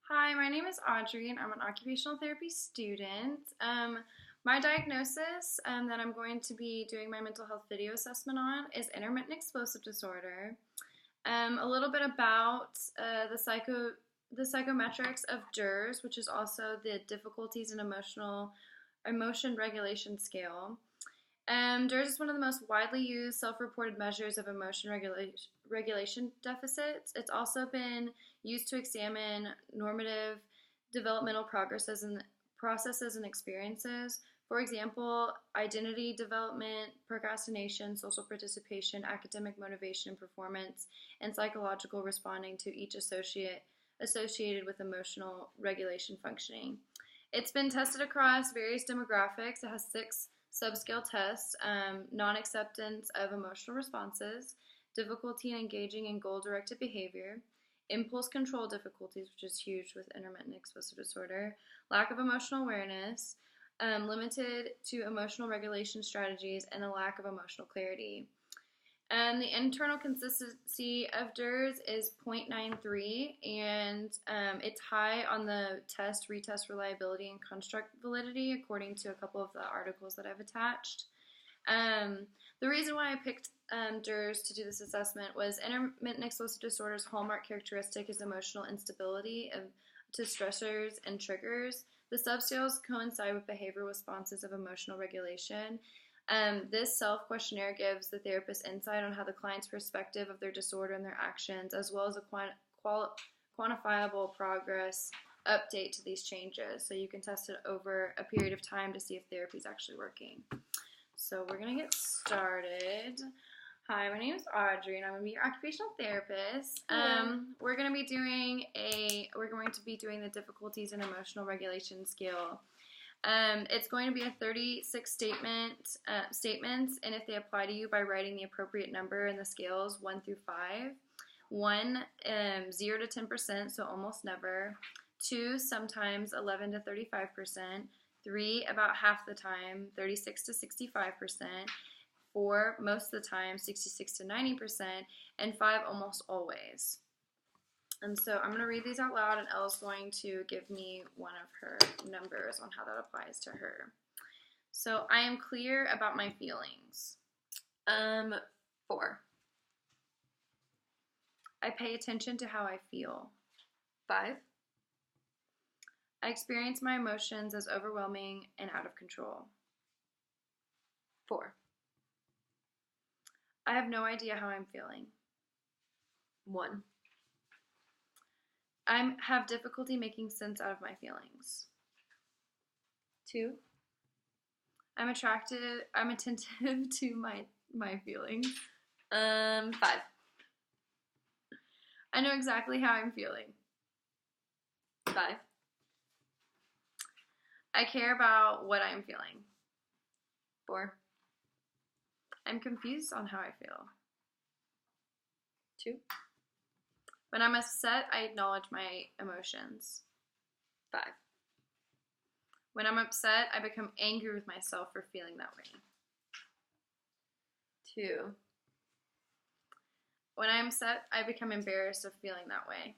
Hi, my name is Audrey, and I'm an occupational therapy student. My diagnosis that I'm going to be doing my mental health video assessment on is intermittent explosive disorder. A little bit about the psychometrics of DERS, which is also the difficulties in emotion regulation scale. DERS is one of the most widely used self-reported measures of emotion regulation deficits. It's also been used to examine normative developmental processes and experiences. For example, identity development, procrastination, social participation, academic motivation and performance, and psychological responding to each associated with emotional regulation functioning. It's been tested across various demographics. It has 6 subscale tests: non-acceptance of emotional responses, difficulty in engaging in goal-directed behavior, impulse control difficulties, which is huge with intermittent explosive disorder, lack of emotional awareness, limited to emotional regulation strategies, and a lack of emotional clarity. The internal consistency of DERS is 0.93, and it's high on the retest reliability, and construct validity, according to a couple of the articles that I've attached. The reason why I picked DERS to do this assessment was intermittent explosive disorder's hallmark characteristic is emotional instability to stressors and triggers. The subscales coincide with behavioral responses of emotional regulation. This self-questionnaire gives the therapist insight on how the client's perspective of their disorder and their actions, as well as a quantifiable progress update to these changes. So you can test it over a period of time to see if therapy is actually working. So we're going to get started. Hi, my name is Audrey, and I'm going to be your occupational therapist. We're going to be doing the difficulties in emotional regulation scale. It's going to be a 36 statements, and if they apply to you, by writing the appropriate number in the scales 1 through 5. 1, 0 to 10%, so almost never. 2, sometimes 11 to 35%. 3, about half the time, 36 to 65%. 4, most of the time, 66 to 90%. And 5, almost always. And so I'm going to read these out loud, and Elle's going to give me one of her numbers on how that applies to her. So I am clear about my feelings. 4. I pay attention to how I feel. 5. I experience my emotions as overwhelming and out of control. 4. I have no idea how I'm feeling. 1. I have difficulty making sense out of my feelings. 2. I'm attentive to my feelings. 5. I know exactly how I'm feeling. 5. I care about what I'm feeling. 4. I'm confused on how I feel. 2. When I'm upset, I acknowledge my emotions. 5. When I'm upset, I become angry with myself for feeling that way. 2. When I'm upset, I become embarrassed of feeling that way.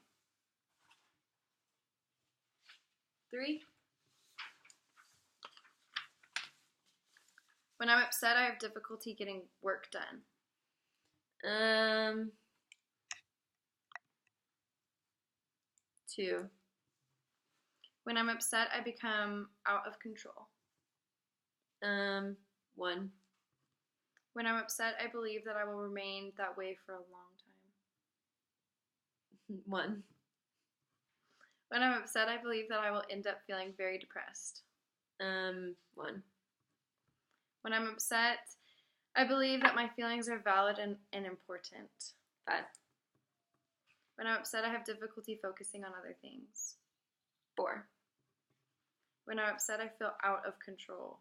3. When I'm upset, I have difficulty getting work done. 2. When I'm upset, I become out of control. 1. When I'm upset, I believe that I will remain that way for a long time. 1. When I'm upset, I believe that I will end up feeling very depressed. 1. When I'm upset, I believe that my feelings are valid and important. 5. When I'm upset, I have difficulty focusing on other things. 4. When I'm upset, I feel out of control.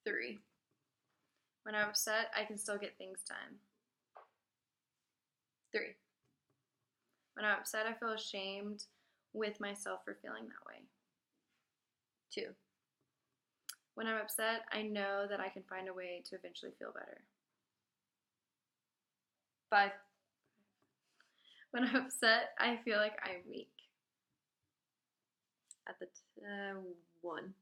3. When I'm upset, I can still get things done. 3. When I'm upset, I feel ashamed with myself for feeling that way. 2. When I'm upset, I know that I can find a way to eventually feel better. 5. When I'm upset, I feel like I'm weak. At the 1.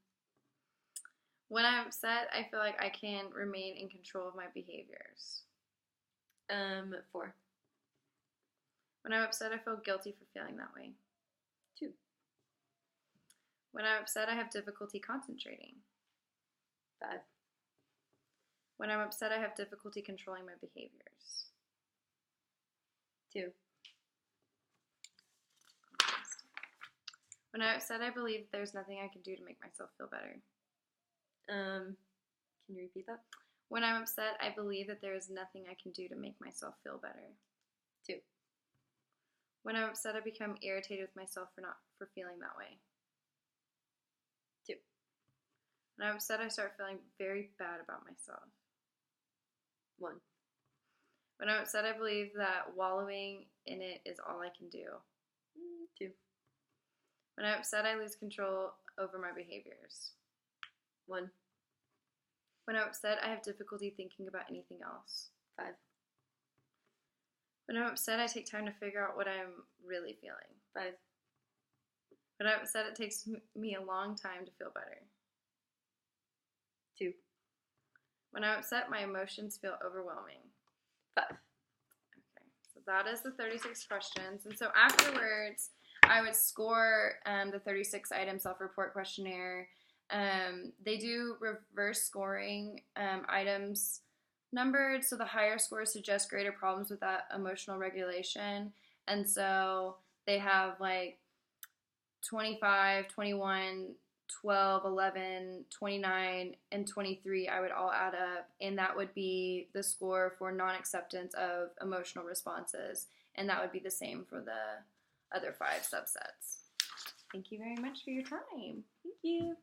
When I'm upset, I feel like I can remain in control of my behaviors. 4. When I'm upset, I feel guilty for feeling that way. 2. When I'm upset, I have difficulty concentrating. 5. When I'm upset, I have difficulty controlling my behaviors. 2. When I'm upset, I believe there's nothing I can do to make myself feel better. Can you repeat that? When I'm upset, I believe that there is nothing I can do to make myself feel better. 2. When I'm upset, I become irritated with myself for feeling that way. 2. When I'm upset, I start feeling very bad about myself. 1. When I'm upset, I believe that wallowing in it is all I can do. 2. When I'm upset, I lose control over my behaviors. 1. When I'm upset, I have difficulty thinking about anything else. 5. When I'm upset, I take time to figure out what I'm really feeling. 5. When I'm upset, it takes me a long time to feel better. 2. When I'm upset, my emotions feel overwhelming. 5. Okay, so that is the 36 questions. And so afterwards, I would score the 36-item self-report questionnaire. They do reverse scoring items numbered, so the higher scores suggest greater problems with that emotional regulation. And so they have like 25, 21, 12, 11, 29, and 23 I would all add up, and that would be the score for non-acceptance of emotional responses, and that would be the same for the other 5 subsets. Thank you very much for your time. Thank you.